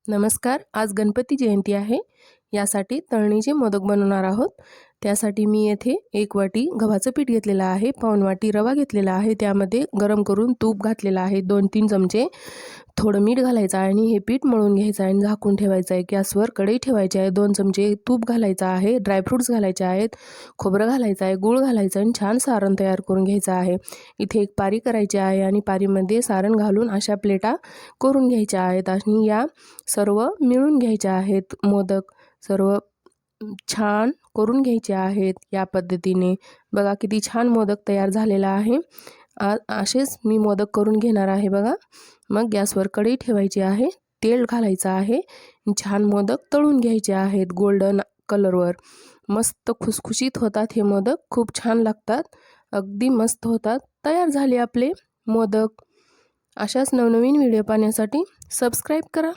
नमस्कार. आज गणपती जयंती आहे. यासाठी तळणीचे मोदक बनवणार आहोत. त्यासाठी मी येथे 1 वाटी गव्हाचं पीठ घेतलेलं आहे, पाऊण वाटी रवा घेतलेला आहे, त्यामध्ये गरम करून तूप घातलेलं आहे, 2-3 चमचे थोडं मीठ घालायचं आहे आणि हे पीठ मळून घ्यायचं आहे आणि झाकून ठेवायचं आहे. गॅसवर कढई ठेवायची आहे, 2 चमचे तूप घालायचं आहे, ड्रायफ्रुट्स घालायचे आहेत, खोबरं घालायचं आहे, गूळ घालायचं आणि छान सारण तयार करून घ्यायचं आहे. इथे एक पारी करायची आहे आणि पारीमध्ये सारण घालून अशा प्लेटा करून घ्यायच्या आहेत आणि या सर्व मिळून घ्यायच्या आहेत. मोदक सर्व छान करून घ्यायचे आहेत या पद्धतीने. बघा किती छान मोदक तयार झालेला आहे. असेच मी मोदक करून घेणार आहे बघा. मग गॅसवर कढई ठेवायची आहे, तेल घालायचं आहे, छान मोदक तळून घ्यायचे आहेत गोल्डन कलरवर. मस्त खुसखुशीत होतात हे मोदक, खूप छान लागतात, अगदी मस्त होतात. तयार झाले आपले मोदक. अशाच नवनवीन व्हिडिओ पाहण्यासाठी सबस्क्राईब करा.